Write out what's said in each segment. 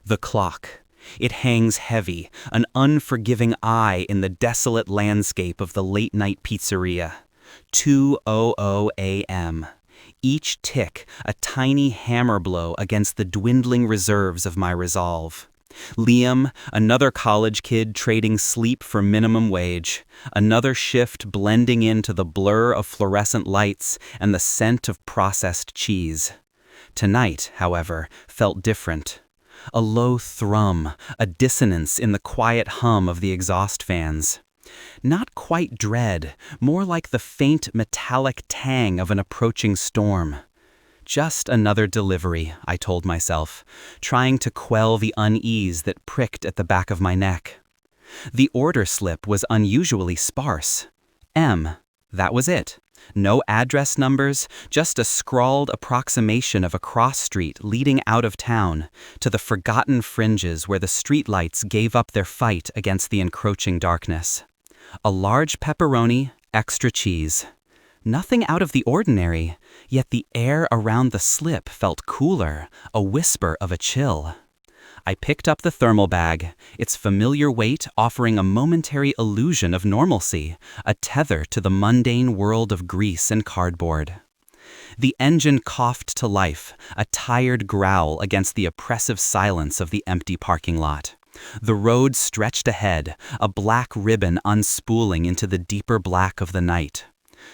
The clock. It hangs heavy, an unforgiving eye in the desolate landscape of the late-night pizzeria. 2:00 a.m. Each tick a tiny hammer blow against the dwindling reserves of my resolve. Liam, another college kid trading sleep for minimum wage, another shift blending into the blur of fluorescent lights and the scent of processed cheese. Tonight, however, felt different. A low thrum, a dissonance in the quiet hum of the exhaust fans. Not quite dread, more like the faint metallic tang of an approaching storm. Just another delivery, I told myself, trying to quell the unease that pricked at the back of my neck. The order slip was unusually sparse. M, that was it. No address numbers, just a scrawled approximation of a cross street leading out of town to the forgotten fringes where the streetlights gave up their fight against the encroaching darkness. A large pepperoni, extra cheese. Nothing out of the ordinary, yet the air around the slip felt cooler, a whisper of a chill. I picked up the thermal bag, its familiar weight offering a momentary illusion of normalcy, a tether to the mundane world of grease and cardboard. The engine coughed to life, a tired growl against the oppressive silence of the empty parking lot. The road stretched ahead, a black ribbon unspooling into the deeper black of the night.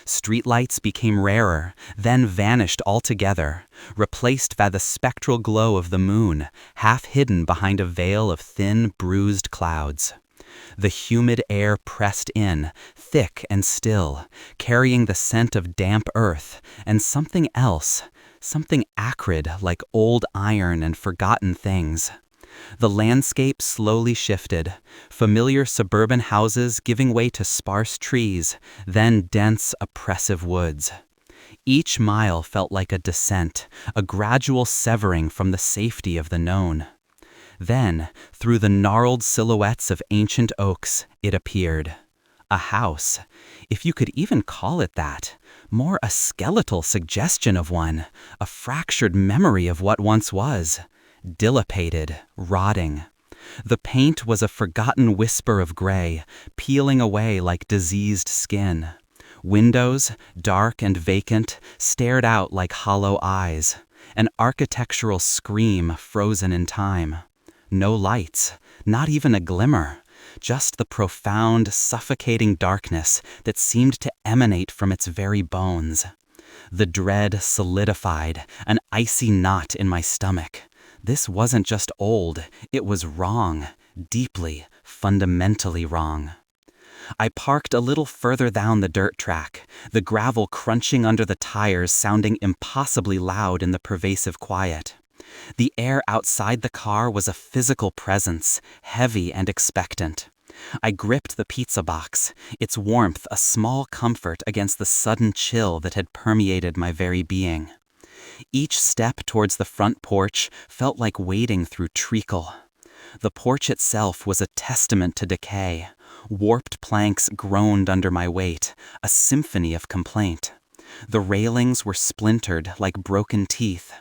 Streetlights became rarer, then vanished altogether, replaced by the spectral glow of the moon, half hidden behind a veil of thin, bruised clouds. The humid air pressed in, thick and still, carrying the scent of damp earth and something else, something acrid like old iron and forgotten things. The landscape slowly shifted, familiar suburban houses giving way to sparse trees, then dense, oppressive woods. Each mile felt like a descent, a gradual severing from the safety of the known. Then, through the gnarled silhouettes of ancient oaks, it appeared. A house, if you could even call it that, more a skeletal suggestion of one, a fractured memory of what once was. Dilapidated, rotting. The paint was a forgotten whisper of gray, peeling away like diseased skin. Windows, dark and vacant, stared out like hollow eyes, an architectural scream frozen in time. No lights, not even a glimmer, just the profound, suffocating darkness that seemed to emanate from its very bones. The dread solidified, an icy knot in my stomach. This wasn't just old, it was wrong, deeply, fundamentally wrong. I parked a little further down the dirt track, the gravel crunching under the tires sounding impossibly loud in the pervasive quiet. The air outside the car was a physical presence, heavy and expectant. I gripped the pizza box, its warmth a small comfort against the sudden chill that had permeated my very being. Each step towards the front porch felt like wading through treacle. The porch itself was a testament to decay. Warped planks groaned under my weight, a symphony of complaint. The railings were splintered like broken teeth.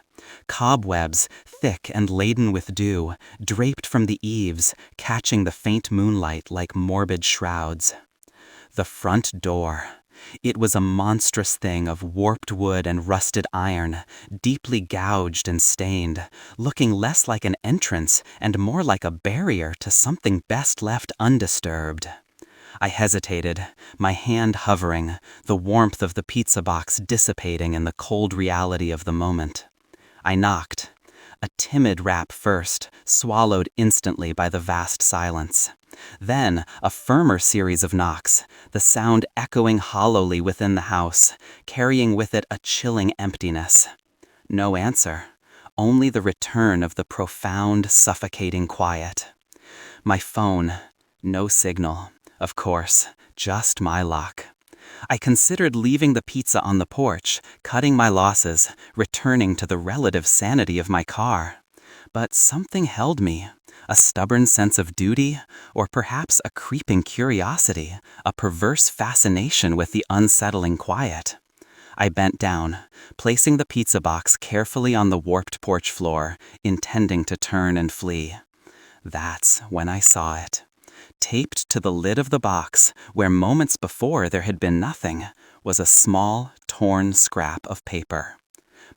Cobwebs, thick and laden with dew, draped from the eaves, catching the faint moonlight like morbid shrouds. The front door. It was a monstrous thing of warped wood and rusted iron, deeply gouged and stained, looking less like an entrance and more like a barrier to something best left undisturbed. I hesitated, my hand hovering, the warmth of the pizza box dissipating in the cold reality of the moment. I knocked. A timid rap first, swallowed instantly by the vast silence. Then, a firmer series of knocks, the sound echoing hollowly within the house, carrying with it a chilling emptiness. No answer, only the return of the profound, suffocating quiet. My phone, no signal, of course, just my luck. I considered leaving the pizza on the porch, cutting my losses, returning to the relative sanity of my car. But something held me. A stubborn sense of duty, or perhaps a creeping curiosity, a perverse fascination with the unsettling quiet. I bent down, placing the pizza box carefully on the warped porch floor, intending to turn and flee. That's when I saw it. Taped to the lid of the box, where moments before there had been nothing, was a small, torn scrap of paper.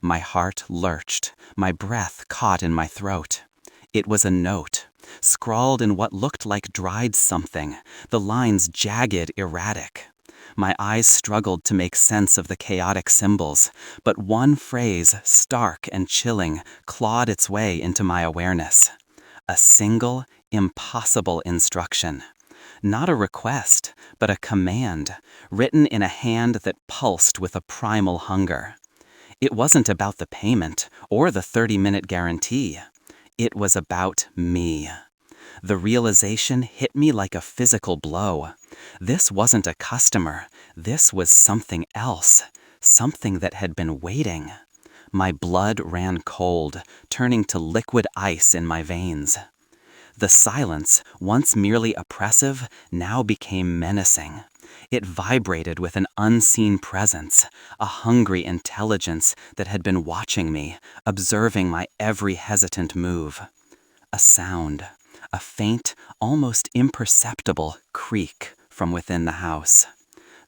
My heart lurched, my breath caught in my throat. It was a note, scrawled in what looked like dried something, the lines jagged, erratic. My eyes struggled to make sense of the chaotic symbols, but one phrase, stark and chilling, clawed its way into my awareness. A single, impossible instruction. Not a request, but a command, written in a hand that pulsed with a primal hunger. It wasn't about the payment or the 30-minute guarantee. It was about me. The realization hit me like a physical blow. This wasn't a customer. This was something else. Something that had been waiting. My blood ran cold, turning to liquid ice in my veins. The silence, once merely oppressive, now became menacing. It vibrated with an unseen presence, a hungry intelligence that had been watching me, observing my every hesitant move. A sound, a faint, almost imperceptible creak from within the house.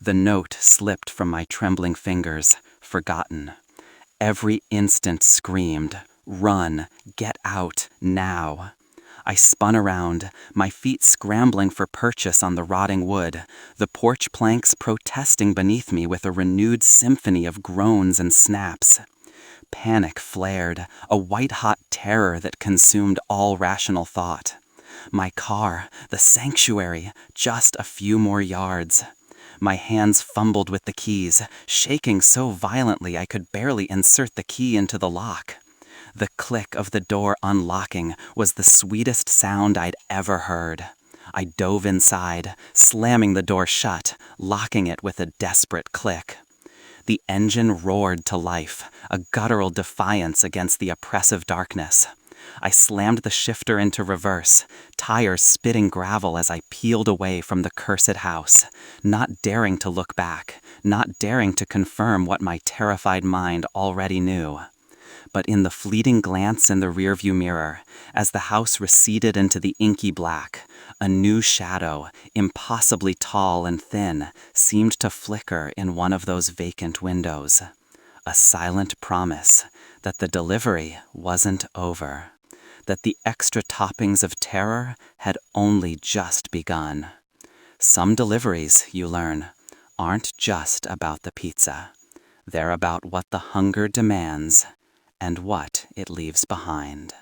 The note slipped from my trembling fingers, forgotten. Every instant screamed, "Run, get out, now." I spun around, my feet scrambling for purchase on the rotting wood, the porch planks protesting beneath me with a renewed symphony of groans and snaps. Panic flared, a white-hot terror that consumed all rational thought. My car, the sanctuary, just a few more yards. My hands fumbled with the keys, shaking so violently I could barely insert the key into the lock. The click of the door unlocking was the sweetest sound I'd ever heard. I dove inside, slamming the door shut, locking it with a desperate click. The engine roared to life, a guttural defiance against the oppressive darkness. I slammed the shifter into reverse, tires spitting gravel as I peeled away from the cursed house, not daring to look back, not daring to confirm what my terrified mind already knew. But in the fleeting glance in the rearview mirror, as the house receded into the inky black, a new shadow, impossibly tall and thin, seemed to flicker in one of those vacant windows. A silent promise that the delivery wasn't over, that the extra toppings of terror had only just begun. Some deliveries, you learn, aren't just about the pizza. They're about what the hunger demands and what it leaves behind.